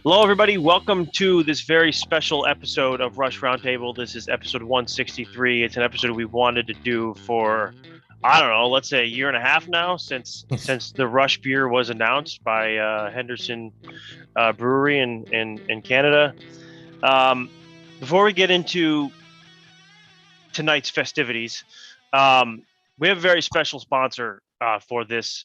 Hello, everybody. Welcome to this very special episode of Rush Roundtable. This is episode 163. It's an episode we wanted to do for, I don't know, let's say a year and a half now since the Rush beer was announced by Henderson Brewery in Canada. Before we get into tonight's festivities, we have a very special sponsor for this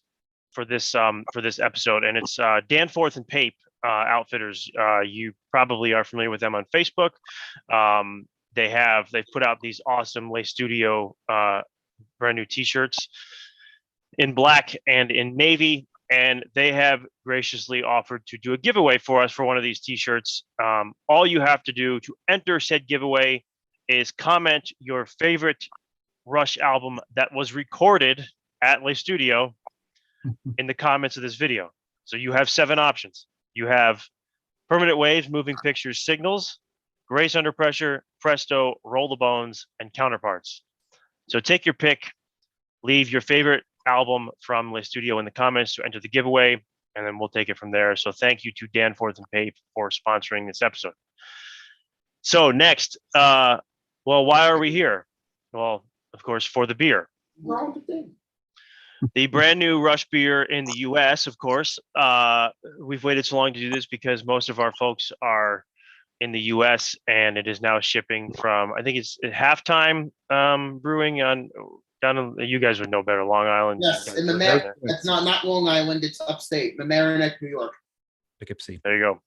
episode, and it's Danforth and Pape Outfitters. You probably are familiar with them on Facebook. They've put out these awesome Le Studio brand new T-shirts in black and in navy, and they have graciously offered to do a giveaway for us for one of these T-shirts. All you have to do to enter said giveaway is comment your favorite Rush album that was recorded at Le Studio in the comments of this video. So you have 7 options. You have Permanent Waves, Moving Pictures, Signals, Grace Under Pressure, Presto, Roll the Bones, and Counterparts. So take your pick, leave your favorite album from Le Studio in the comments to enter the giveaway, and then we'll take it from there. So thank you to Danforth and Pape for sponsoring this episode. So next, why are we here? Well, of course, for the beer. The brand new Rush beer in the U.S., of course. We've waited so long to do this because most of our folks are in the U.S. and it is now shipping from, I think it's Halftime Brewing you guys would know better, Long Island. Yes, in that's not Long Island, it's upstate, Mamaroneck, New York. Poughkeepsie. There you go,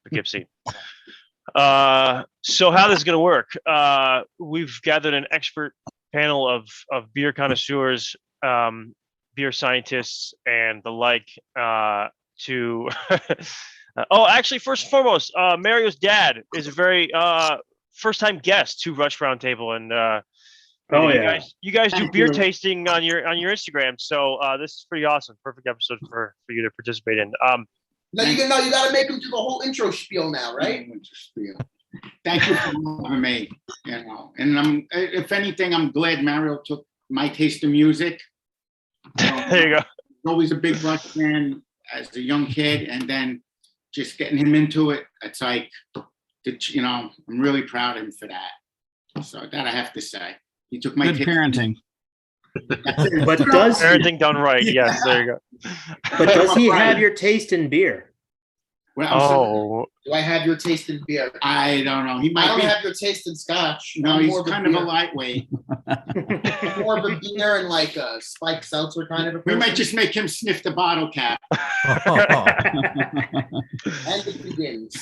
Poughkeepsie. So how this is going to work? We've gathered an expert panel of beer connoisseurs, beer scientists and the like to actually, first and foremost, Mario's dad is a very first-time guest to Rush Roundtable, and you guys do beer tasting on your Instagram, so this is pretty awesome. Perfect episode for you to participate in. Now you got to make him do the whole intro spiel now, right? Thank you for having me. And if anything, I'm glad Mario took my taste of music. There you go. Always a big Rush fan as a young kid, and then just getting him into it. It's like, I'm really proud of him for that. So that I have to say, he took my good parenting. But does parenting done right? Yes, there you go. But does he have your taste in beer? Well, do I have your taste in beer? I don't know. I don't have your taste in scotch. No, he's kind of a lightweight. More of a beer and like a spiked seltzer kind of a person. We might just make him sniff the bottle cap. And it begins.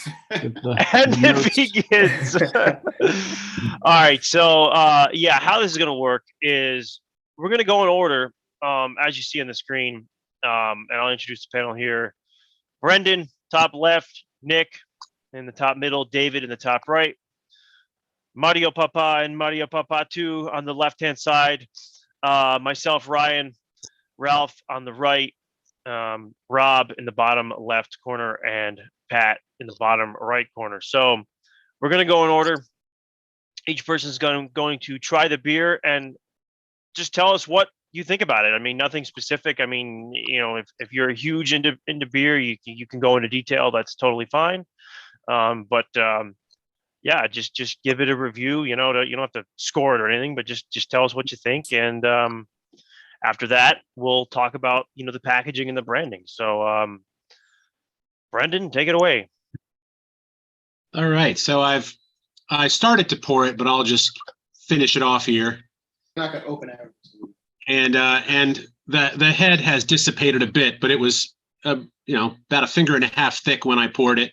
All right. So, how this is going to work is we're going to go in order, as you see on the screen, and I'll introduce the panel here. Brendan, top left, Nick in the top middle, David in the top right, Mario Papa and Mario Papa 2 on the left-hand side, myself, Ryan, Ralph on the right, Rob in the bottom left corner, and Pat in the bottom right corner. So we're going to go in order. Each person is going to try the beer and just tell us what you think about it. I mean, nothing specific. I mean, if you're huge into beer, you can go into detail. That's totally fine. Just give it a review. You don't have to score it or anything, but just tell us what you think. And after that, we'll talk about the packaging and the branding. So, Brendan, take it away. All right. So I started to pour it, but I'll just finish it off here. I'm not gonna open it. And the head has dissipated a bit, but it was about a finger and a half thick when I poured it.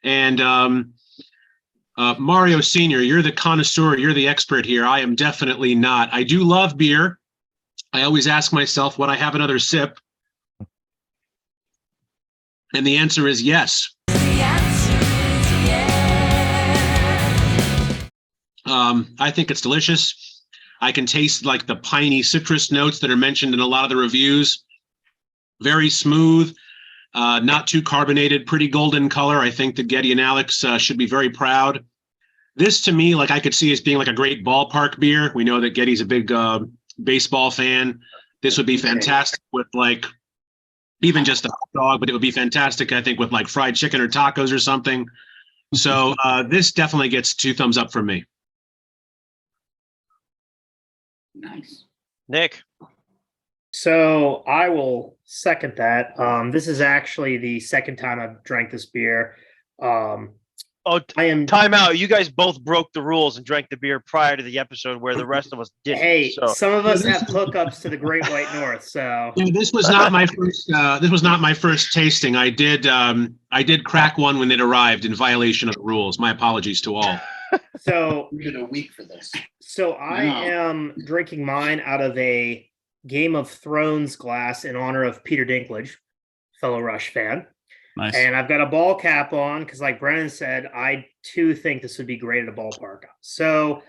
And Mario Senior, you're the connoisseur, you're the expert here. I am definitely not. I do love beer. I always ask myself, would I have another sip? And the answer is yes. I think it's delicious. I can taste like the piney citrus notes that are mentioned in a lot of the reviews. Very smooth, not too carbonated, pretty golden color. I think that Getty and Alex should be very proud. This to me, like I could see as being like a great ballpark beer. We know that Getty's a big baseball fan. This would be fantastic with like even just a hot dog, but it would be fantastic, I think, with like fried chicken or tacos or something. So this definitely gets 2 thumbs up from me. Nice. Nick. So I will second that. This is actually the second time I've drank this beer. Oh, I am. time out. You guys both broke the rules and drank the beer prior to the episode where the rest of us didn't. Hey, So some of us have hookups to the Great White North, so Yeah, this was not my first. This was not my first tasting. I did crack one when it arrived in violation of the rules. My apologies to all. so We did a week for this. I No. am drinking mine out of a Game of Thrones glass in honor of Peter Dinklage, fellow Rush fan. Nice. And I've got a ball cap on because, like Brennan said, I too think this would be great at a ballpark. So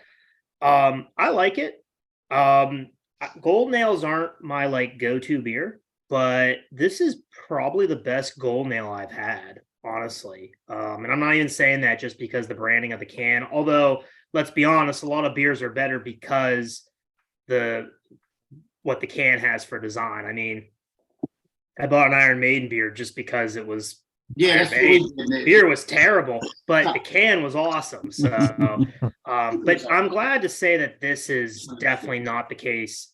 I like it. Gold Nails aren't my like go-to beer, but this is probably the best Gold Nail I've had, honestly. And I'm not even saying that just because the branding of the can, although let's be honest, a lot of beers are better because what the can has for design. I mean, I bought an Iron Maiden beer just because it was Yeah, that's Hey, what we did. beer was terrible, but the can was awesome. So, but I'm glad to say that this is definitely not the case.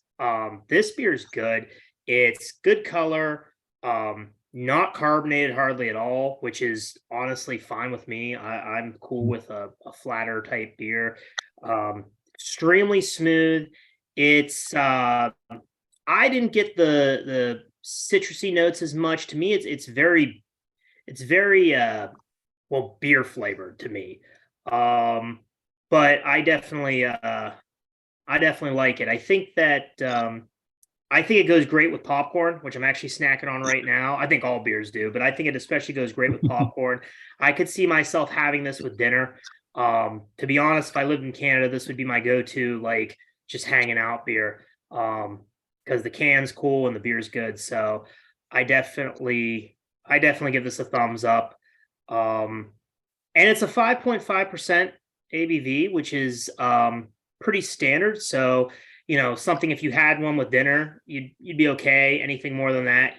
This beer is good. It's good color, not carbonated hardly at all, which is honestly fine with me. I'm cool with a flatter type beer. Extremely smooth. It's I didn't get the citrusy notes as much. To me, it's very well, beer flavored to me. But I definitely like it. I think that I think it goes great with popcorn, which I'm actually snacking on right now. I think all beers do, but I think it especially goes great with popcorn. I could see myself having this with dinner. To be honest, if I lived in Canada, this would be my go-to, like just hanging out beer. Because the can's cool and the beer's good. So I definitely give this a thumbs up. And it's a 5.5% ABV, which is pretty standard. So, something if you had one with dinner, you'd be okay. Anything more than that,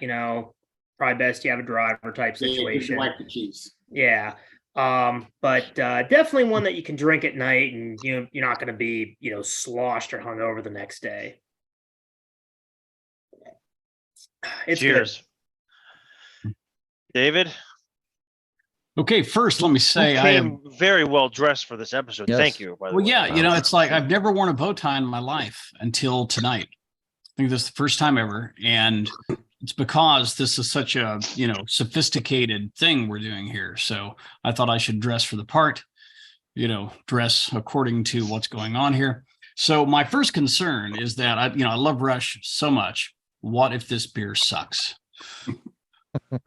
probably best you have a driver type situation. Like the cheese. Yeah. But definitely one that you can drink at night and you're not going to be, sloshed or hungover the next day. It's cheers. Good. David? Okay, first let me say You I am came very well dressed for this episode. Yes. Thank you. By the well, way. yeah, it's like I've never worn a bow tie in my life until tonight. I think this is the first time ever, and it's because this is such a sophisticated thing we're doing here. So I thought I should dress for the part, dress according to what's going on here. So my first concern is that I love Rush so much. What if this beer sucks?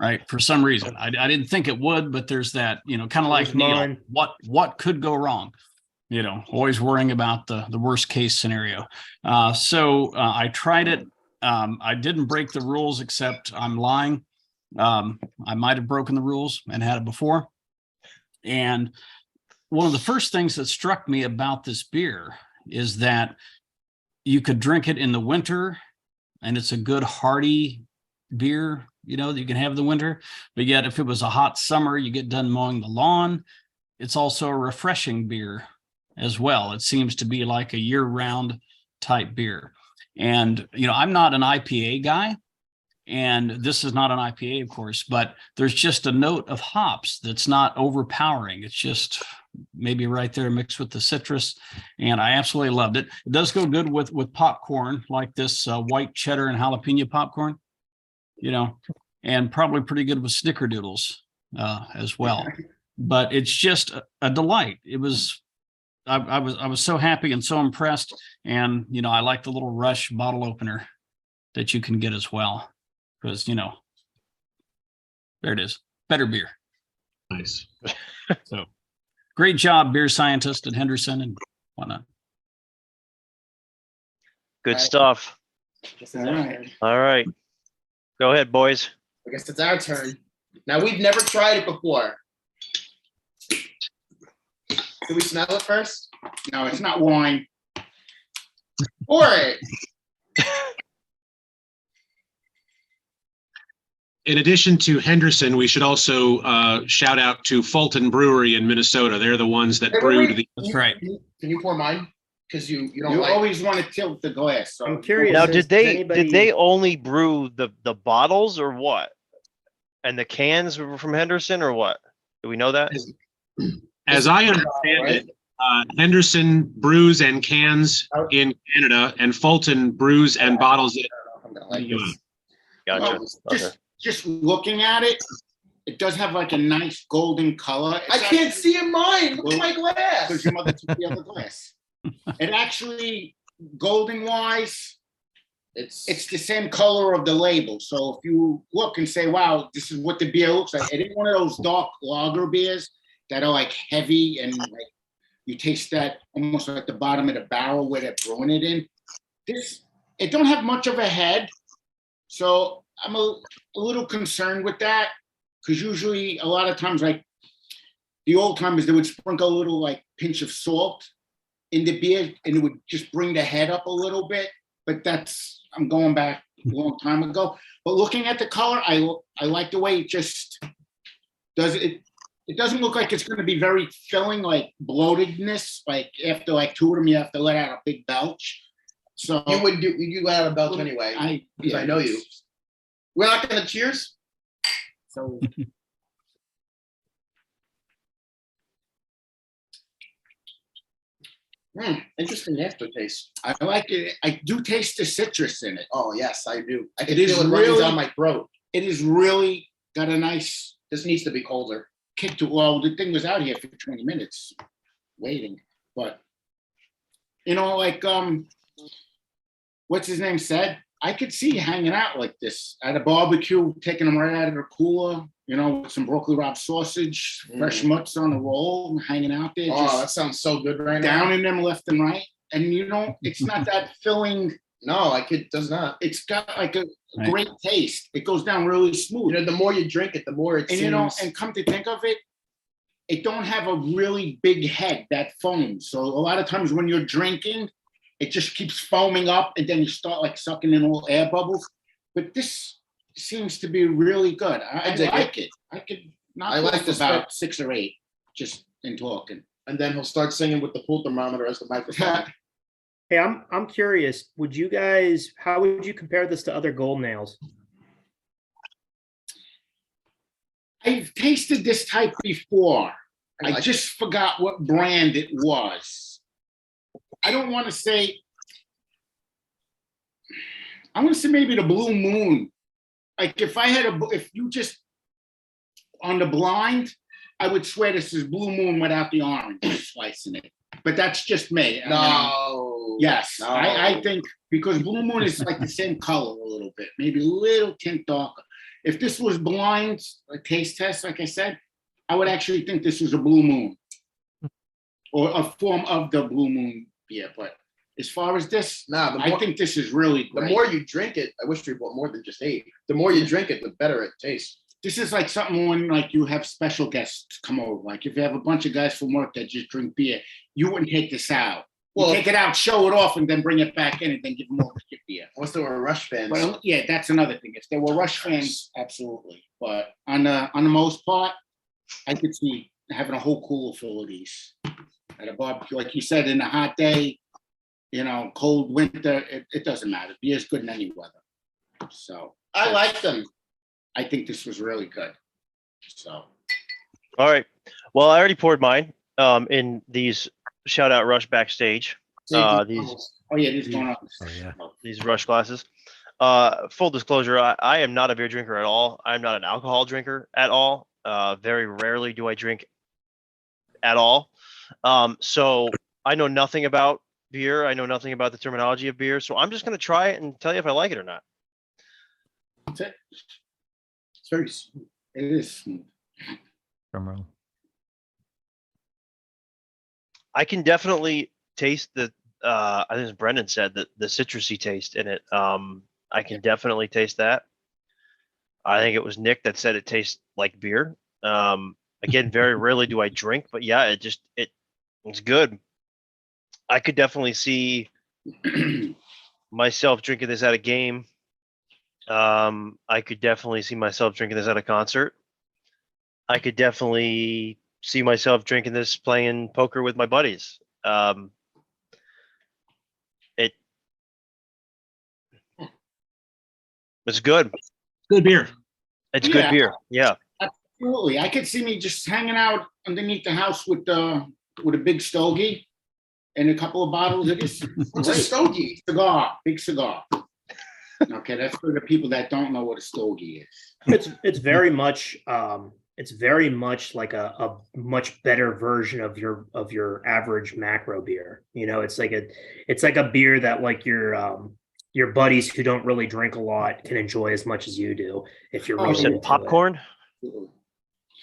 Right, for some reason I didn't think it would, but there's that kind of like Neil, what could go wrong, always worrying about the worst case scenario. So I tried it. I didn't break the rules, except I'm lying. I might have broken the rules and had it before. And one of the first things that struck me about this beer is that you could drink it in the winter and it's a good hearty beer, that you can have in the winter. But yet if it was a hot summer, you get done mowing the lawn, it's also a refreshing beer as well. It seems to be like a year-round type beer. And I'm not an IPA guy, and this is not an IPA, of course, but there's just a note of hops that's not overpowering. It's just maybe right there mixed with the citrus, and I absolutely loved it. It does go good with popcorn, like this white cheddar and jalapeno popcorn, and probably pretty good with snickerdoodles as well. But it's just a delight. It was, I was so happy and so impressed. And, I like the little Rush bottle opener that you can get as well, because, there it is. Better beer. Nice. So great job, beer scientist at Henderson and whatnot. Good Right. stuff. This is our turn. All right. Go ahead, boys. I guess it's our turn. Now, we've never tried it before. Can we smell it first? No, it's not wine. Pour it. in addition to Henderson, we should also shout out to Fulton Brewery in Minnesota. They're the ones that brewed the. That's right. Can you pour mine? Because you don't You like. always want to tilt the glass. So I'm curious. Now, Does did anybody- they only brew the bottles or what? And the cans were from Henderson or what? Do we know that? As I understand it, Henderson brews and cans in Canada, and Fulton brews and bottles it. I'm gonna like Yeah. this. Gotcha. well, just looking at it, it does have like a nice golden color. I can't see in mine. Look at my because glass. your mother took the other glass. It actually, golden wise, it's the same color of the label. So if you look and say, wow, this is what the beer looks like, it ain't one of those dark lager beers that are like heavy and like you taste that almost like the bottom of the barrel where they're brewing it in. It don't have much of a head. So I'm a little concerned with that because usually a lot of times, like the old timers, they would sprinkle a little like pinch of salt in the beer and it would just bring the head up a little bit. But I'm going back a long time ago. But looking at the color, I like the way it just does it. It doesn't look like it's going to be very filling, like bloatedness. Like after like two of them, you have to let out a big belch. So You let out a belch anyway. Because I know you. We're not gonna cheers. So Interesting aftertaste. I like it. I do taste the citrus in it. Oh yes, I do. I can It is feel it running really- down my throat. It is really got a nice This needs to be colder. kick to. Well, the thing was out here for 20 minutes waiting, but like what's his name said, I could see you hanging out like this at a barbecue, taking them right out of the cooler, with some broccoli rabe sausage, fresh mutts on the roll, hanging out there, Oh, that just sounds so good right now. downing them left and right. And it's not that filling. No, does not. It's got like a Right. great taste. It goes down really smooth. The more you drink it, the more it And seems. and come to think of it, it don't have a really big head that foams. So a lot of times when you're drinking, it just keeps foaming up, and then you start like sucking in all air bubbles. But this seems to be really good. I dig like it. I could not. I like this about 6 or 8 just in talking. And then he'll start singing with the pool thermometer as the microphone. Hey, I'm curious. How would you compare this to other gold nails? I've tasted this type before. I like just forgot what brand it was. I don't want to say. I want to say maybe the Blue Moon. Like if you just on the blind, I would swear this is Blue Moon without the orange slice in it. But that's just me. No. Yes, No. I think because Blue Moon is like the same color a little bit, maybe a little tint darker. If this was blind, a taste test, like I said, I would actually think this was a Blue Moon or a form of the Blue Moon beer. But as far as this, Nah, I think this is really the great. more you drink it, I wish we bought more than just 8. The more you drink it, the better it tastes. This is like something when like you have special guests come over. Like if you have a bunch of guys from work that just drink beer, you wouldn't take this out. Well- Take it out, show it off, and then bring it back in and then give them all the beer. Unless they were Rush fans. Well, yeah, that's another thing. If there were Rush fans, absolutely. But on the most part, I could see having a whole cooler full of these at a barbecue. Like you said, in a hot day, cold winter, it doesn't matter. Beer's good in any weather. So I like them. I think this was really good. So All right. Well, I already poured mine in these shout out Rush backstage. These oh yeah, these going on. these Rush glasses. Full disclosure, I am not a beer drinker at all. I'm not an alcohol drinker at all. Very rarely do I drink at all. So I know nothing about beer. I know nothing about the terminology of beer. So I'm just going to try it and tell you if I like it or not. That's it. It's very smooth. It is smooth. Drum roll. I can definitely taste the I think as Brendan said, the citrusy taste in it. I can definitely taste that. I think it was Nick that said it tastes like beer. Again, very rarely do I drink, but yeah, it's good. I could definitely see myself drinking this at a game. I could definitely see myself drinking this at a concert. I could definitely see myself drinking this playing poker with my buddies. It's good. Good beer. It's Yeah. good beer. Yeah. Absolutely. I could see me just hanging out underneath the house with a big stogie and a couple of bottles of this. What's a stogie? Cigar, big cigar. Okay, that's for the people that don't know what a stogie is. It's very much like a much better version of your average macro beer. You know, it's like a beer that like your buddies who don't really drink a lot can enjoy as much as you do if you're Oh, You really said into popcorn?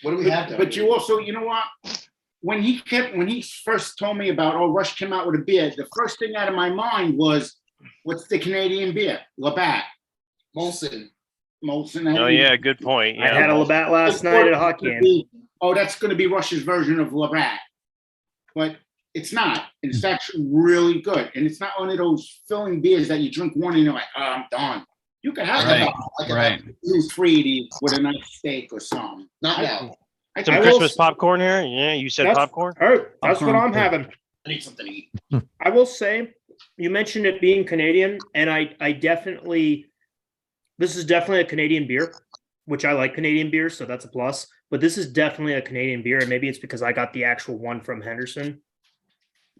What do we have there? But you also, you know what? When he first told me about, Rush came out with a beer, the first thing out of my mind was, what's the Canadian beer? Labatt. Molson. Oh yeah, good point. I had a Yeah. Labatt last night at a hockey game. That's going to be Rush's version of Labatt. But it's not. It's actually really good. And it's not one of those filling beers that you drink one and you're like, oh, I'm done. You can have Right. Like Right. 2 with a nice steak or something. Not now. Some I will Christmas s- popcorn here. Yeah, you said That's- popcorn. All right, that's what Popcorn. I'm having. I need something to eat. I will say, you mentioned it being Canadian, and I definitely, this is definitely a Canadian beer, which I like Canadian beer, so that's a plus. But this is definitely a Canadian beer, and maybe it's because I got the actual one from Henderson.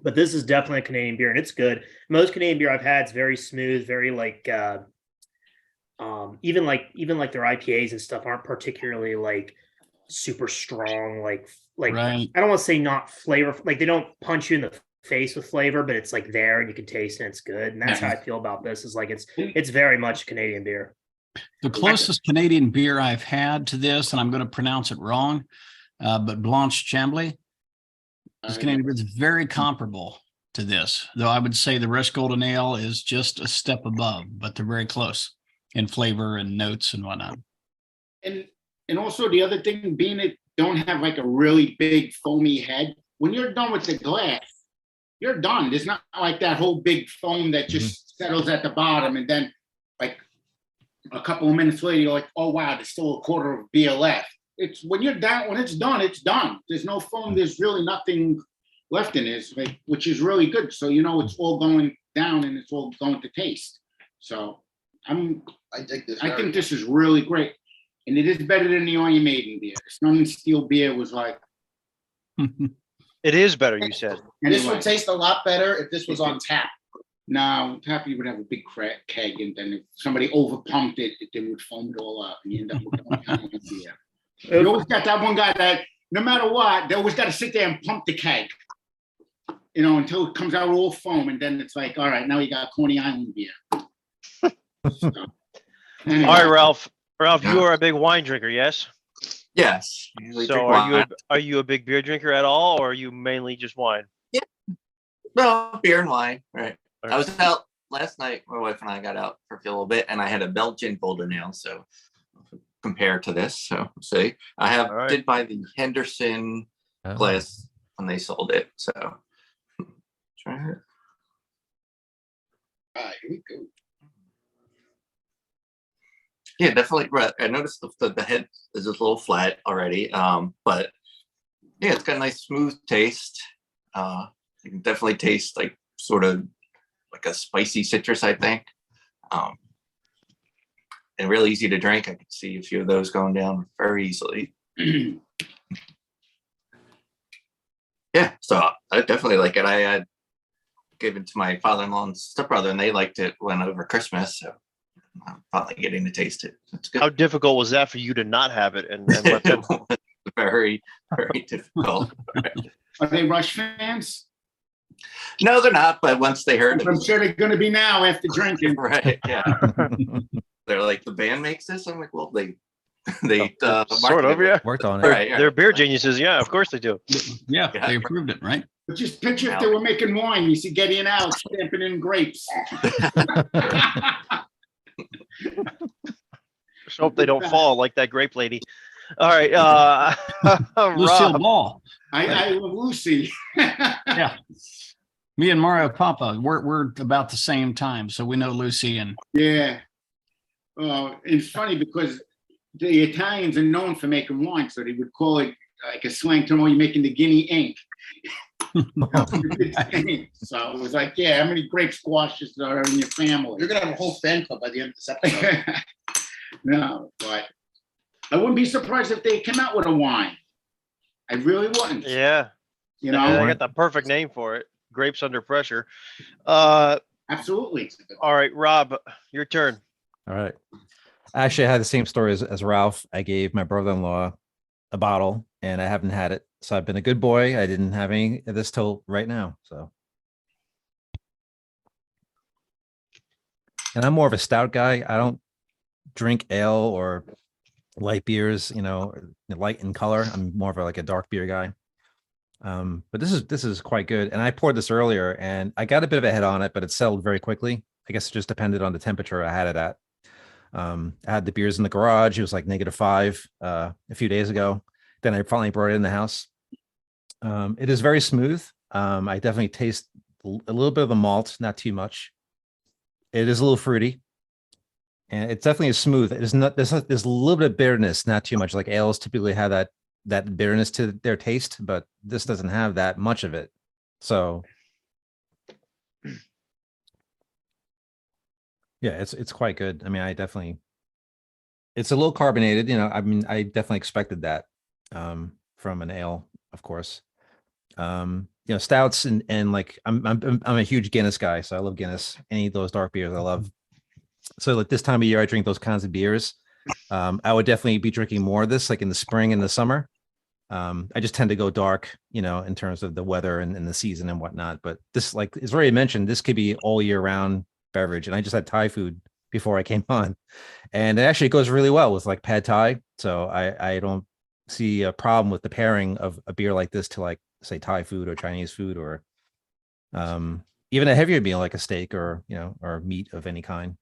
But this is definitely a Canadian beer, and it's good. Most Canadian beer I've had is very smooth, very like, even like their IPAs and stuff aren't particularly like super strong, like Right. I don't want to say not flavor, like they don't punch you in the face with flavor, but it's like there and you can taste it and it's good. And that's how I feel about this. Is like it's very much Canadian beer. The closest Canadian beer I've had to this, and I'm going to pronounce it wrong, but Blanche Chambly. This Canadian beer is very comparable to this, though I would say the Rush Golden Ale is just a step above, but they're very close in flavor and notes and whatnot. And also the other thing, being it don't have like a really big foamy head, when you're done with the glass, you're done. There's not like that whole big foam that just settles at the bottom, and then like a couple of minutes later, you're like, oh wow, there's still a quarter of beer left. It's when you're done, when it's done, it's done. There's no foam, there's really nothing left in it, like, which is really good. So you know it's all going down and it's all going to taste. So I dig this. I think this is really great. And it is better than the Iron Maiden beer. Sun and Steel beer was like, It is better, you said. This anyway, would taste a lot better if this was on tap. now Happy would have a big keg, and then if somebody overpumped it, they would foam it all up, and you end up with one kind of beer. You always got that one guy that no matter what, they always got to sit there and pump the keg, you know, until it comes out all foam, and then it's like, all right, now you got Coney Island beer. So, anyway. All right, Ralph. Ralph, you are a big wine drinker, yes? Yes. Usually So drink are wine. you a big beer drinker at all, or are you mainly just wine? No, beer and wine. Right. Okay. I was out last night. My wife and I got out for a little bit, and I had a Belgian Golden Ale. So compare to this. So see, I have All right. did buy the Henderson Oh. glass when they sold it. So try it. All right, here we go. Yeah, definitely. Right. I noticed the head is a little flat already. But yeah, it's got a nice smooth taste. You can definitely taste like sort of like a spicy citrus, I think. And really easy to drink. I could see a few of those going down very easily. Yeah, so I definitely like it. I had given to my father-in-law and stepbrother, and they liked it when over Christmas. So I'm finally getting to taste it. It's good. How difficult was that for you to not have it and let them? Very, very difficult. Are they Rush fans? No, they're not. But once they heard it, I'm sure they're going to be now after drinking. right? Yeah, they're like, the band makes this. I'm like, well, they Sort of, marketed it. yeah. Worked on it. Right, They're beer geniuses, yeah. Of course they do. Yeah, Yeah. they approved it, right? But just picture if they were making wine, you see Getty and Alex stamping in grapes. Just hope they don't fall like that grape lady. All right, Lucille Rob. Ball. I love Lucy. Yeah. Me and Mario Papa, we're about the same time, so we know Lucy and Yeah. It's funny because the Italians are known for making wine, so they would call it like a slang term, you're making the guinea ink. So it was like, yeah, how many grape squashes are in your family? You're gonna have a whole fan club by the end of this episode. No, but I wouldn't be surprised if they came out with a wine. I really wouldn't. Yeah. You Yeah, know, I got the perfect name for it. Grapes under pressure. All absolutely. right, Rob, your turn. All right. Actually, I had the same story as Ralph. I gave my brother-in-law a bottle and I haven't had it. So I've been a good boy. I didn't have any of this till right now. So. And I'm more of a stout guy. I don't drink ale or light beers, light in color. I'm more of like a dark beer guy. But this is quite good. And I poured this earlier and I got a bit of a head on it, but it settled very quickly. I guess it just depended on the temperature I had it at. I had the beers in the garage. It was like -5 a few days ago. Then I finally brought it in the house. It is very smooth. I definitely taste a little bit of the malt, not too much. It is a little fruity. And it's definitely smooth. It is not, there's a little bit of bitterness, not too much. Like ales typically have that bitterness to their taste, but this doesn't have that much of it. So yeah, it's quite good. I mean, it's a little carbonated, I mean, I definitely expected that from an ale, of course. Stouts and like I'm a huge Guinness guy, so I love Guinness. Any of those dark beers I love. So like this time of year, I drink those kinds of beers. I would definitely be drinking more of this, like in the spring and the summer. I just tend to go dark, in terms of the weather and the season and whatnot. But this, like it's already mentioned, this could be all year round beverage. And I just had Thai food before I came on, and it actually goes really well with like pad Thai. So I don't see a problem with the pairing of a beer like this to like say Thai food or Chinese food or even a heavier meal like a steak or or meat of any kind.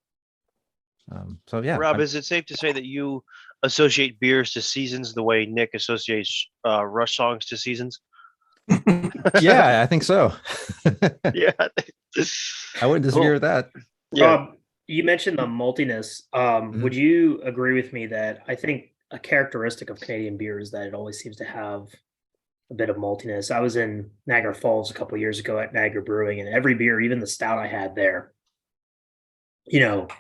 So yeah, Rob, is it safe to say that you associate beers to seasons the way Nick associates Rush songs to seasons? yeah, I think so. Yeah, I wouldn't disagree Cool. with that. yeah. Rob, you mentioned the maltiness. Would you agree with me that I think a characteristic of Canadian beer is that it always seems to have a bit of maltiness? I was in Niagara Falls a couple of years ago at Niagara Brewing, and every beer, even the stout I had there,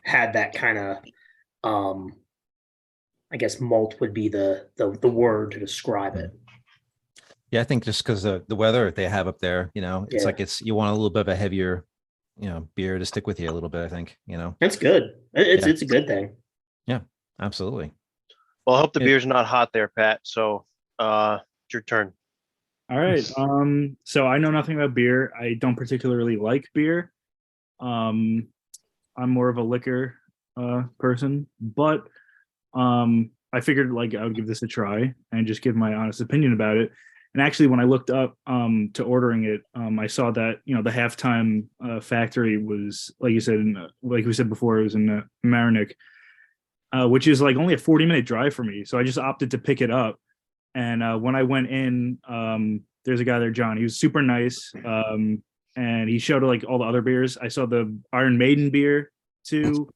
had that kind of, I guess malt would be the word to describe it. Yeah, I think just because the weather they have up there, it's Yeah. like you want a little bit of a heavier, beer to stick with you a little bit. I think, It's good. It's Yeah. it's a good thing. absolutely. Well, I hope the Yeah. beer's not hot there, Pat. So it's your turn. All right. So I know nothing about beer. I don't particularly like beer. I'm more of a liquor person, but I figured like I would give this a try and just give my honest opinion about it. And actually, when I looked up to ordering it, I saw that the halftime factory was, like you said, like we said before, it was in Marinick, which is like only a 40-minute drive for me. So I just opted to pick it up. And when I went in, there's a guy there, John. He was super nice, and he showed like all the other beers. I saw the Iron Maiden beer too.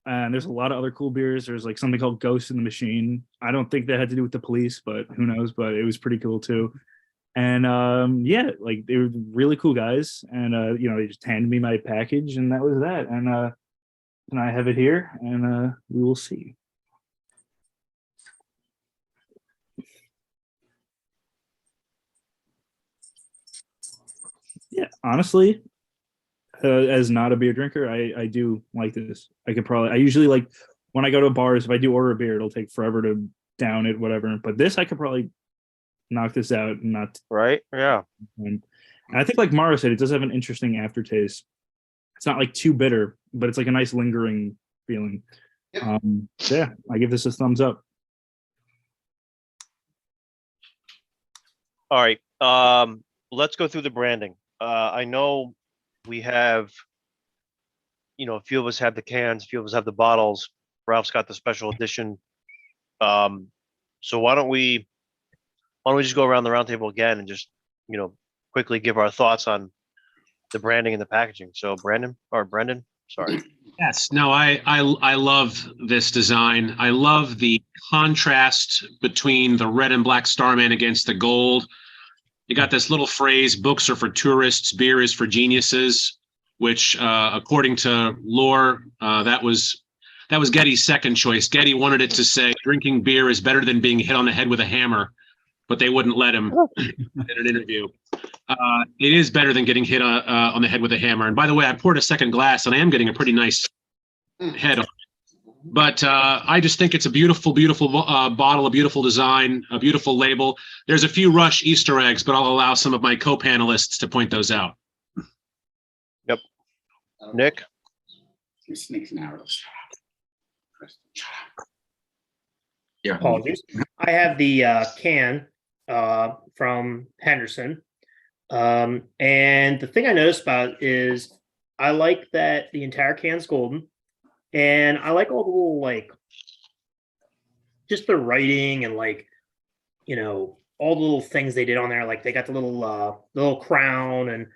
And there's a lot of other cool beers. There's like something called Ghost in the Machine. I don't think that had to do with the police, but who knows? But it was pretty cool too. And yeah, like they were really cool guys. And they just handed me my package, and that was that. And I have it here, and we will see. Yeah, honestly, as not a beer drinker, I do like this. I usually like when I go to bars, if I do order a beer, it'll take forever to down it, whatever. But this, I could probably knock this out and not. Right? Yeah. And I think, like Mara said, it does have an interesting aftertaste. It's not like too bitter, but it's like a nice lingering feeling. Yep. Yeah, I give this a thumbs up. All right. Let's go through the branding. I know we have, a few of us have the cans, a few of us have the bottles. Ralph's got the special edition. So why don't we just go around the round table again and just, quickly give our thoughts on the branding and the packaging. So Brendan, sorry. Yes, no, I love this design. I love the contrast between the red and black Starman against the gold. You got this little phrase, books are for tourists, beer is for geniuses, which according to lore, that was Getty's second choice. Getty wanted it to say drinking beer is better than being hit on the head with a hammer, but they wouldn't let him in an interview. It is better than getting hit on the head with a hammer. And by the way, I poured a second glass and I am getting a pretty nice head on it. But I just think it's a beautiful, beautiful bottle, a beautiful design, a beautiful label. There's a few Rush Easter eggs, but I'll allow some of my co-panelists to point those out. Nick? Snakes and arrows. Yeah. Apologies. I have the can from Henderson. And the thing I noticed about is I like that the entire can's golden. And I like all the little, like, just the writing and, like, you know, all the little things they did on there. Like they got the little crown, and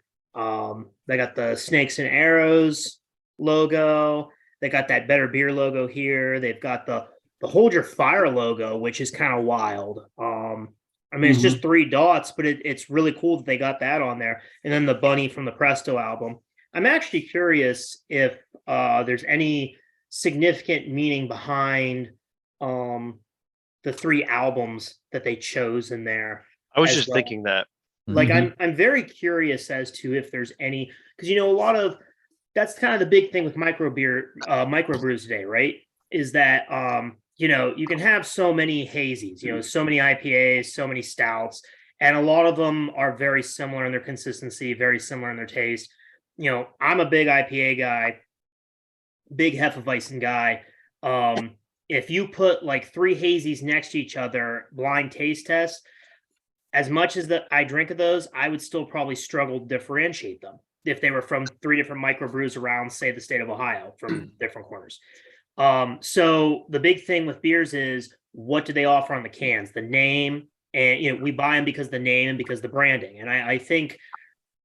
they got the snakes and arrows logo. They got that Better Beer logo here. They've got the Hold Your Fire logo, which is kind of wild. I mean, it's just 3 dots, but it's really cool that they got that on there. And then the bunny from the Presto album. I'm actually curious if there's any significant meaning behind the 3 albums that they chose in there. I was as just well. thinking that. Like I'm very curious as to if there's any, because a lot of that's kind of the big thing with microbrews today, right? Is that you can have so many hazies, so many IPAs, so many stouts, and a lot of them are very similar in their consistency, very similar in their taste. I'm a big IPA guy, big Hefeweizen guy. If you put like 3 hazies next to each other, blind taste test, as much as I drink of those, I would still probably struggle to differentiate them if they were from 3 different microbrews around, say, the state of Ohio, from different corners. So the big thing with beers is, what do they offer on the cans? The name, and we buy them because of the name and because of the branding. And I think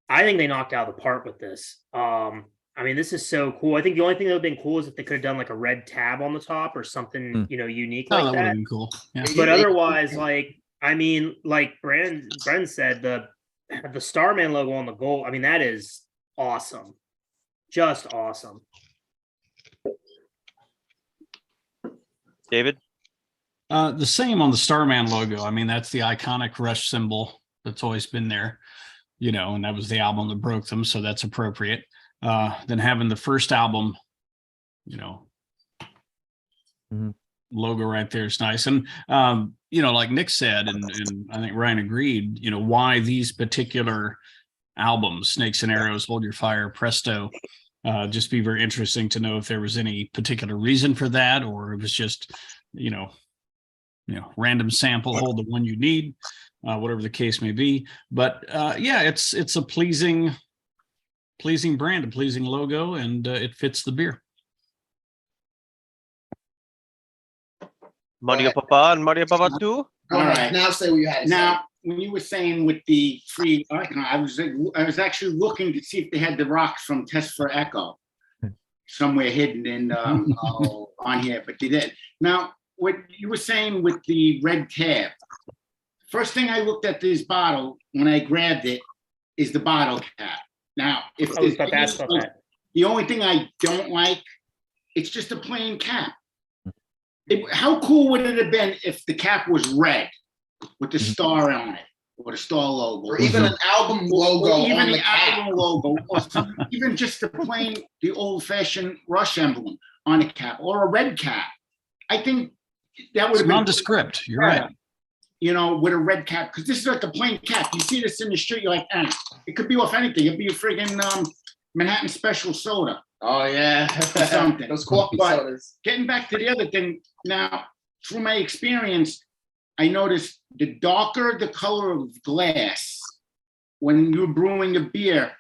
they knocked out of the park with this. I mean, this is so cool. I think the only thing that would have been cool is if they could have done like a red tab on the top or something, unique Oh, like that would that. have been cool. Yeah. But otherwise, like Brendan said, the Starman logo on the gold, I mean, that is awesome. Just awesome. David? The same on the Starman logo. I mean, that's the iconic Rush symbol that's always been there, and that was the album that broke them, so that's appropriate. Then having the first album, logo right there is nice. And, like Nick said, and I think Ryan agreed, why these particular albums, Snakes and Arrows, Hold Your Fire, Presto, just be very interesting to know if there was any particular reason for that, or it was just, random sample, hold the one you need, whatever the case may be. But it's a pleasing brand, a pleasing logo, and it fits the beer. Mario Papa and Mario Papa 2? Go All ahead. right. Now say what you had to say. Now, when you were saying with the 3 icon, I was actually looking to see if they had the rocks from Test for Echo somewhere hidden in on here, but they did. Now, what you were saying with the red tab, first thing I looked at this bottle when I grabbed it is the bottle cap. Now, if I was about to ask about that. the only thing I don't like, it's just a plain cap. How cool would it have been if the cap was red with the star on it, or the star logo, or even an album logo or even on the the cap. album logo, or even just the old-fashioned Rush emblem on a cap, or a red cap? I think that would It's have been nondescript. You're right. with a red cap, because this is like a plain cap. You see this in the street, you're like, it could be off anything. It'd be a friggin' Manhattan Special soda. Oh yeah, Something. those coffee But sodas. getting back to the other thing, now, through my experience, I noticed the darker the color of glass, when you're brewing a beer,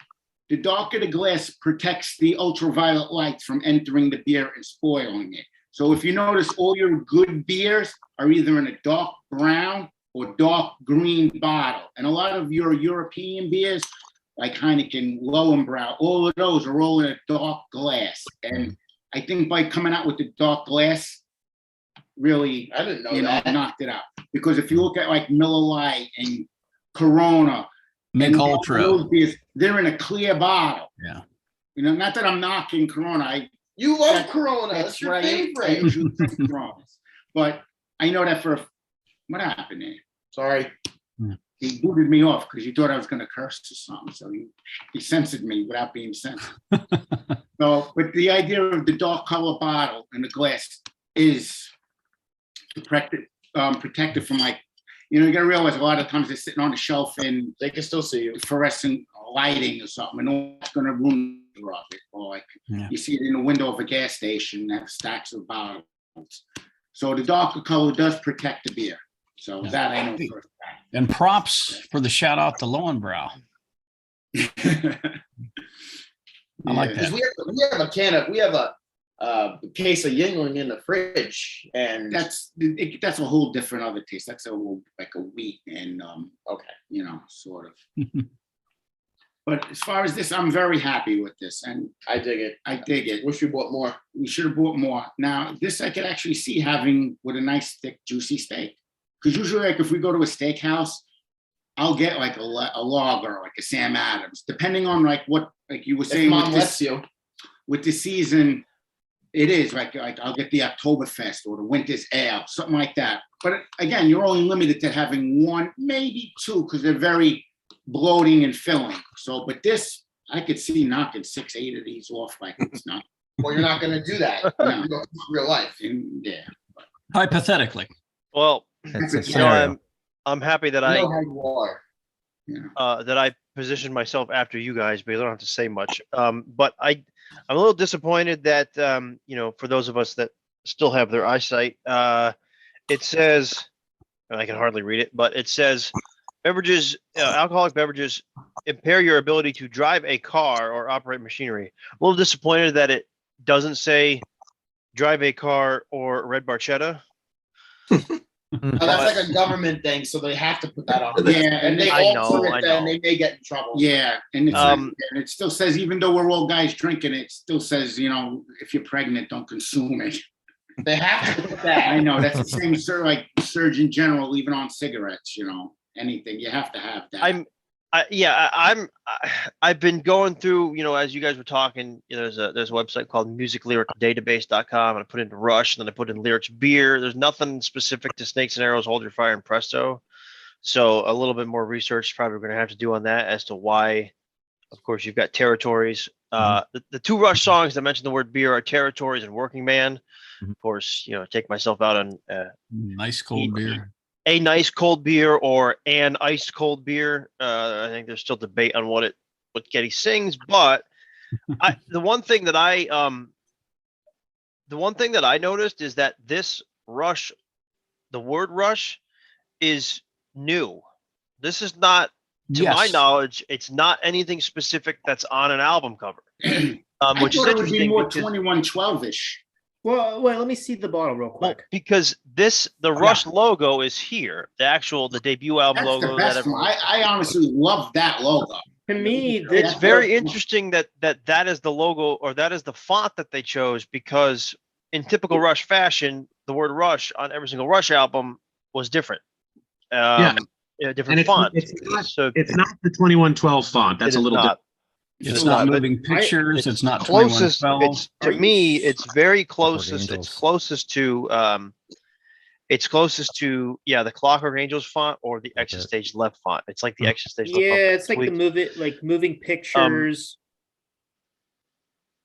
the darker the glass protects the ultraviolet light from entering the beer and spoiling it. So if you notice, all your good beers are either in a dark brown or dark green bottle. And a lot of your European beers, like Heineken, Lowenbrau, all of those are all in a dark glass. And I think by coming out with the dark glass, really, I didn't know that. knocked it out. Because if you look at like Miller Lite and Corona, Mick and Ultra. those beers, they're in a clear bottle. Yeah. Not that I'm knocking Corona. You love That- Corona. That's That's your right. I favorite. usually drink Coronas, but I know that what happened there? Sorry. He booted me off because he thought I was going to curse or something. So he censored me without being censored. So, but the idea of the dark color bottle and the glass is protected from like, you got to realize a lot of times they're sitting on the shelf and They can still see you. fluorescent lighting or something, and that's going to ruin the color of it. Or like you see it in the window of a gas station, that stacks of bottles. So the darker color does protect the beer. So that I know for a fact. And props for the shout out to Lowenbrow. I like Yeah. that. We have a case of Yingling in the fridge, and That's a whole different other taste. That's a little like a wheat and okay. Sort of. But as far as this, I'm very happy with this, and I dig it. I dig it. Wish we bought more. We should have bought more. Now, this I could actually see having with a nice thick, juicy steak. Because usually, like if we go to a steakhouse, I'll get like a lager, like a Sam Adams, depending on like what, like you were If saying mom with lets this, you. with the season. It is like I'll get the Oktoberfest or the Winter's Ale, something like that. But again, you're only limited to having one, maybe two, because they're very bloating and filling. So, but this, I could see knocking 6, 8 of these off like it's not. Well, you're not going to do that. No. You know, it's real life. And, yeah. Hypothetically. Well, It's a You scenario. I'm happy that I know how you are. that I positioned myself after you guys, because I don't have to say much. But I'm a little disappointed that for those of us that still have their eyesight, it says, and I can hardly read it, but it says beverages, alcoholic beverages impair your ability to drive a car or operate machinery. A little disappointed that it doesn't say drive a car or red barchetta. That's like a government thing, so they have to put that on. Yeah, and they I alter know, it, I then know. they may get in trouble. Yeah, and it's Um, and it still says, even though we're all guys drinking, it still says, if you're pregnant, don't consume it. They have to put that. I know that's the same, like Surgeon General, even on cigarettes. Anything you have to have that. I've been going through, as you guys were talking, there's a website called musiclyricdatabase.com, and I put in Rush, and then I put in lyrics beer. There's nothing specific to Snakes and Arrows, Hold Your Fire, and Presto. So a little bit more research probably we're going to have to do on that as to why. Of course, you've got Territories. The two Rush songs that mention the word beer are Territories and Working Man. Of course, take myself out on Nice cold beer. a nice cold beer or an iced cold beer. I think there's still debate on what Getty sings, but the one thing that I noticed is that this Rush, the word Rush, is new. This is not, to my knowledge, it's not anything specific that's on an album cover. I Which is thought it would be interesting more because- 2112-ish. Well, wait, let me see the bottle real Well, quick. because the Rush logo is here, the debut album That's the logo. best one. I honestly love that logo. To me, It's this very interesting that is the logo, or that is the font that they chose, because in typical Rush fashion, the word Rush on every single Rush album was different. A different And font. it's not, So it's not the 2112 font. That's it a is little not. It's not but moving pictures. It's not closest. 2112. It's to me, it's very closest. It's Angels. closest to the Clockwork Angels font or the Exit Stage Left font. It's like the Exit Stage Left font. yeah, but it's like the moving pictures.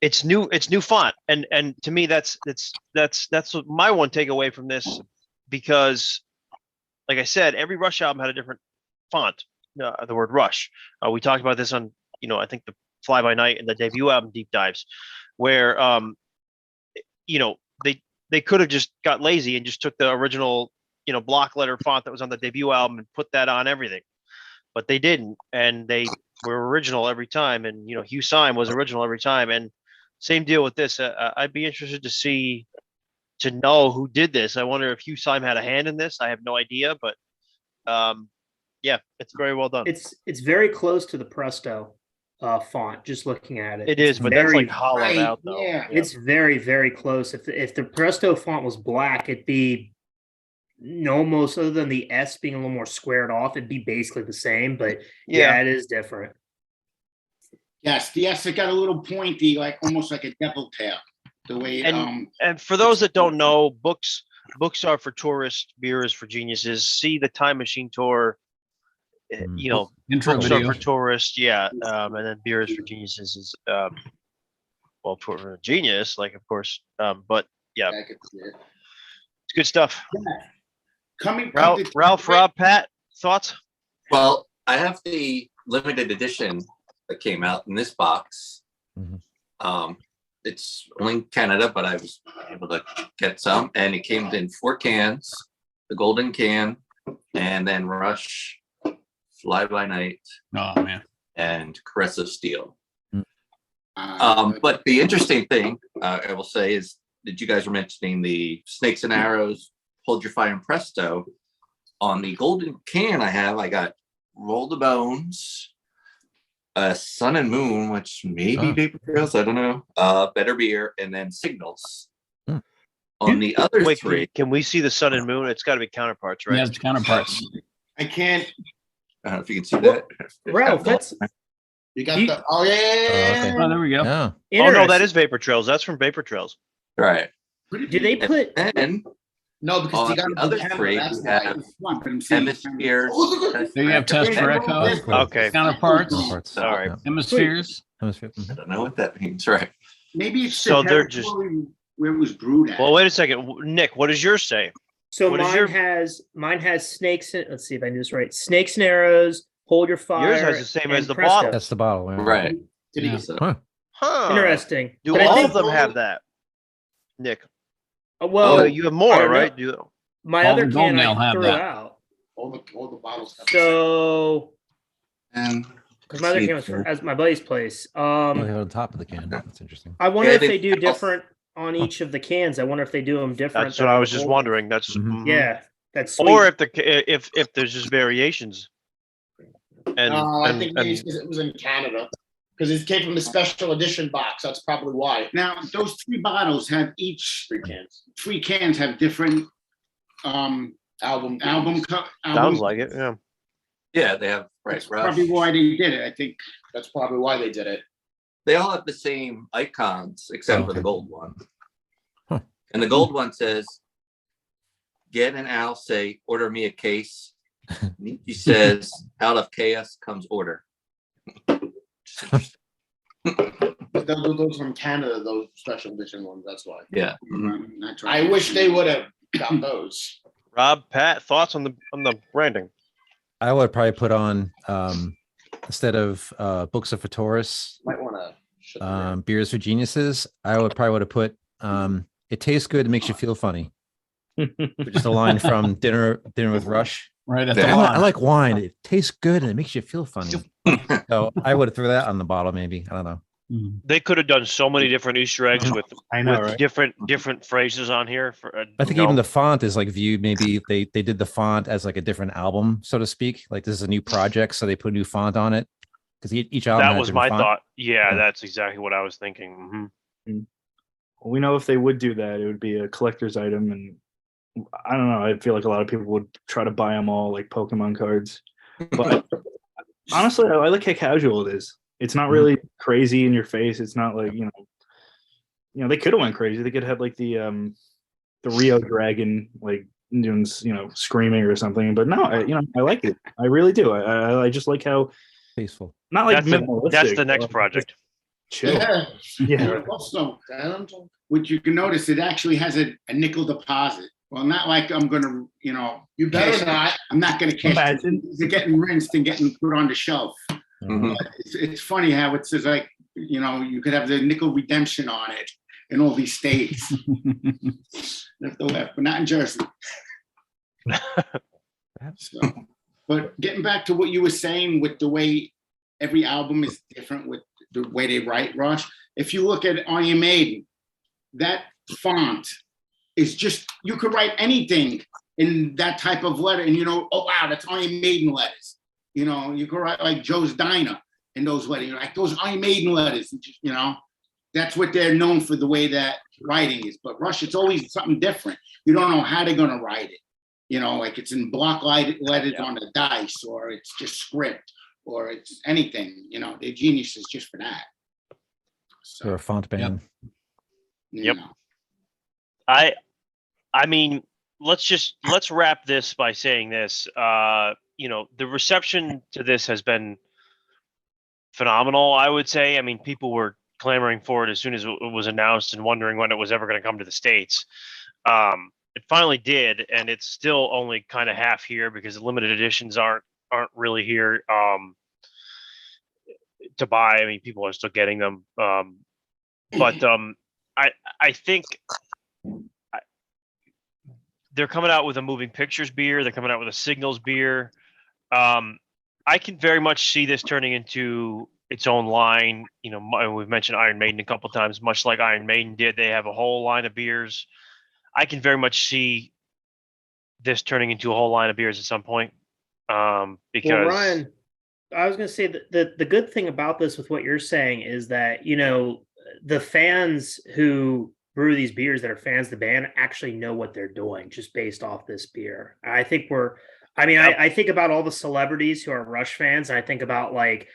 It's new font, and to me that's what my one takeaway from this, because like I said, every Rush album had a different font, the word Rush. We talked about this on I think the Fly By Night and the debut album deep dives, where they could have just got lazy and just took the original block letter font that was on the debut album and put that on everything, but they didn't, and they were original every time, and Hugh Syme was original every time, and same deal with this. I'd be interested to know who did this. I wonder if Hugh Syme had a hand in this. I have no idea, but yeah, it's very well done. It's very close to the Presto. font. Just looking at it, It It's is, but that's very, like hollowed Right, out though. yeah. it's very, very close. If the Presto font was black, it'd be almost, other than the S being a little more squared off, it'd be basically the same. But yeah, it is different. Yes, the S, it got a little pointy, like almost like a devil tail. The way, And for those that don't know, books are for tourists, beer is for geniuses. See the Time Machine Tour. You know, Intro books video. are for tourists, yeah, and then beer is for geniuses is well, for a genius, like of course, but yeah, I could see it. it's good stuff. Coming, Ralph, Rob, Pat, thoughts? Well, I have the limited edition that came out in this box. Mhm. It's only in Canada, but I was able to get some, and it came in 4 cans, the golden can, and then Rush, Fly by Night, Oh man. and Caress of Steel. Uh, But the interesting thing I will say is that you guys were mentioning the Snakes and Arrows, Hold Your Fire and Presto. On the golden can I got Roll the Bones, Sun and Moon, which maybe Vapor Trails, I don't know, Better Beer, and then Signals. Hmm. On the other Wait, three, can we see the Sun and Moon? It's got to be counterparts, right? Yeah, it's counterparts. I can't. I don't know if you can see that. Ralph, that's You got You- the, oh, yeah, yeah, yeah, okay. yeah. Oh, there we go. Yeah. Oh no, that interesting. is Vapor Trails. That's from Vapor Trails. Right. Do they put? And No, because on you got the other three, that's we why. have It's fun, but I'm saying- Hemispheres. Oh, look at There you have test for echo. Okay. Counterparts. Counterparts. All right. Yeah. Hemispheres. Hemisphere. I Mhm. don't know what that means, right? Maybe it's So the they're just- territory where it was brewed at. Well, wait a second, Nick. What does yours say? So What is mine has snakes. Let's see if I do this right. Snakes and Arrows. Hold your fire. Yours has the same as and the Presto. bottle. That's the bottle. Right. Did he- Yeah. So, Huh. Huh? Interesting. Do But I all think- of them have that, Nick? Well, Oh, you have I more, don't know. right? You my All other the gold can nail I have threw that. out. All the bottles. have- So and because my other can was as my buddy's place. Oh, they have it on top of the can. That's interesting. I wonder Yeah, if they- they do different on each of the cans. I wonder if they do them different. that's than what I on was the just gold. wondering. That's Mhm. Yeah, that's sweet. or if there's just variations. And, No, I and- think maybe and- it's because it was in Canada. Because it came from the special edition box. That's probably why. Now, those 3 bottles have each, 3 cans. 3 cans have different Album. album. sounds like it. Yeah. yeah, they have right. That's Rush. probably why they did it. I think. That's probably why they did it. They all have the same icons except for the Okay. gold one. Huh. And the gold one says, "Get an Al say, order me a case." Nietzsche says, "Out of chaos comes order." But those from Canada, those special edition ones. That's why. Yeah. That's I right. wish they would have got those. Rob, Pat, thoughts on the branding? I would probably put on instead of books of for tourists, Might want to. beers for geniuses. I would probably would have put it tastes good, it makes you feel funny. Which is a line from Dinner with Rush. Right at Yeah. the I bottom. like wine. It tastes good and it makes you feel funny. So I would have threw that on the bottle, maybe. I don't know. Mhm. They could have done so many different Easter eggs with I know, with right? different phrases on here. For I think even the font is like viewed. Maybe they did the font as like a different album, so to speak. Like this is a new project, so they put a new font on it because each album. that had a was different my font. thought. Yeah, Yeah. that's exactly what I was thinking. Mhm. We know if they would do that, it would be a collector's item, and I don't know. I feel like a lot of people would try to buy them all like Pokemon cards. But honestly, I like how casual it is. It's not really crazy in your face. It's not like you know they could have went crazy. They could have had like the Rio Dragon like doing screaming or something. But no, I like it. I really do. I just like how Tasteful. not like That's the minimalistic. next but project. Chill. Yeah. Yeah. Also, Which you can notice, it actually has a nickel deposit. Well, not like I'm gonna, you better not. I'm not gonna cash. Imagine. They're getting rinsed and getting put on the shelf. Mhm. It's funny how it says like, you could have the nickel redemption on it in all these states. Left the left, but not in Jersey. So, but getting back to what you were saying with the way every album is different with the way they write, Rush. If you look at Iron Maiden, that font is just, you could write anything in that type of letter and oh wow, that's Iron Maiden letters. You could write like Joe's Diner in those letters, like those Iron Maiden letters, you know, that's what they're known for, the way that writing is. But Rush, it's always something different. You don't know how they're going to write it. You know, like it's in block letters on the dice, or it's just script, or it's anything. You know, they're geniuses just for that. They're a font band. you Yep. know. I mean, let's wrap this by saying this. You know, the reception to this has been phenomenal, I would say. I mean, people were clamoring for it as soon as it was announced and wondering when it was ever going to come to the States. It finally did, and it's still only kind of half here because the limited editions aren't really here to buy. I mean, people are still getting them. But I think they're coming out with a moving pictures beer. They're coming out with a Signals beer. I can very much see this turning into its own line. You know, we've mentioned Iron Maiden a couple times, much like Iron Maiden did. They have a whole line of beers. I can very much see this turning into a whole line of beers at some point. Because Well, Ryan, I was going to say that the good thing about this with what you're saying is that, you know, the fans who brew these beers that are fans of the band actually know what they're doing just based off this beer. I think I think about all the celebrities who are Rush fans, and I think about, like,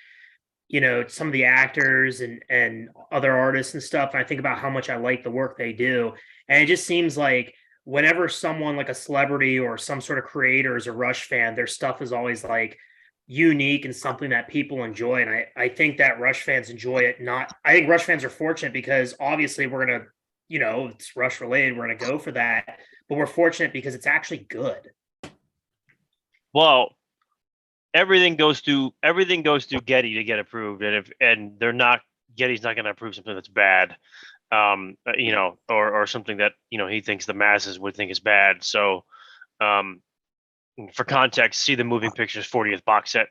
you know, some of the actors and other artists and stuff. And I think about how much I like the work they do. And it just seems like whenever someone like a celebrity or some sort of creator is a Rush fan, their stuff is always like unique and something that people enjoy. And I think that Rush fans enjoy it. I think Rush fans are fortunate because obviously we're going to, you know, it's Rush related. We're going to go for that, but we're fortunate because it's actually good. well, everything goes through Getty to get approved, and Getty's not going to approve something that's bad, you know, or something that, you know, he thinks the masses would think is bad. So, for context, see the Moving Pictures 40th box set.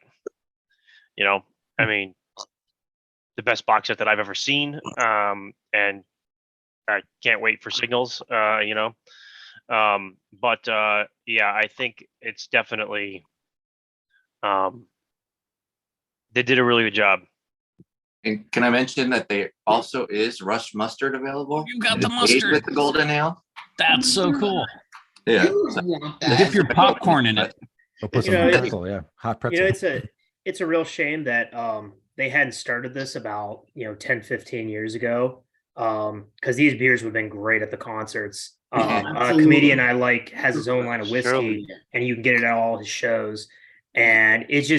You know, I mean, the best box set that I've ever seen, and I can't wait for Signals. You know, but yeah, I think it's definitely. They did a really good job. And can I mention that there also is Rush mustard available? You got the Made mustard. with the golden ale. That's so cool. Yeah. Want that. Dip your popcorn in it. Or put You some know, pretzel, yeah, hot pretzel. You know, it's a real shame that they hadn't started this about, you know, 10, 15 years ago. Because these beers would have been great at the concerts. A Absolutely. comedian I like has his own line of whiskey, Surely. and you can get it at all his shows. And it's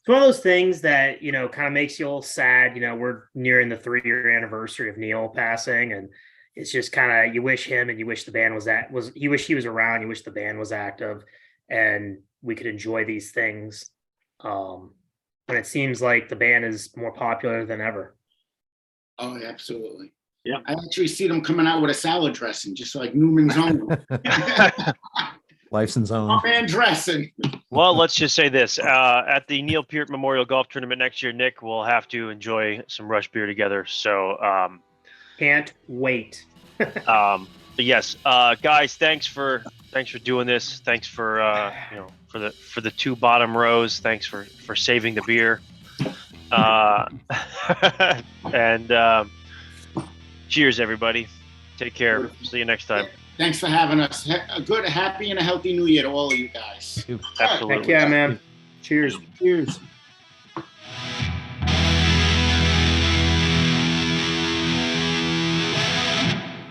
one of those things that, you know, kind of makes you a little sad. You know, we're nearing the 3-year anniversary of Neil passing, and it's just kind of, you wish him and you wish the band you wish he was around, you wish the band was active, and we could enjoy these things. And it seems like the band is more popular than ever. Oh, absolutely. Yeah. I actually see them coming out with a salad dressing, just like Newman's Own. Life's in zone. Oh, man, dressing. Well, let's just say this: at the Neil Peart Memorial Golf Tournament next year, Nick will have to enjoy some Rush beer together. So, Can't wait. but yes, guys, thanks for doing this. Thanks for you know, for the 2 bottom rows. Thanks for saving the beer. And cheers, everybody. Take care. See you next time. Thanks for having us. A good, happy, and a healthy new year to all of you guys. Absolutely. Heck yeah, man. Cheers. Cheers.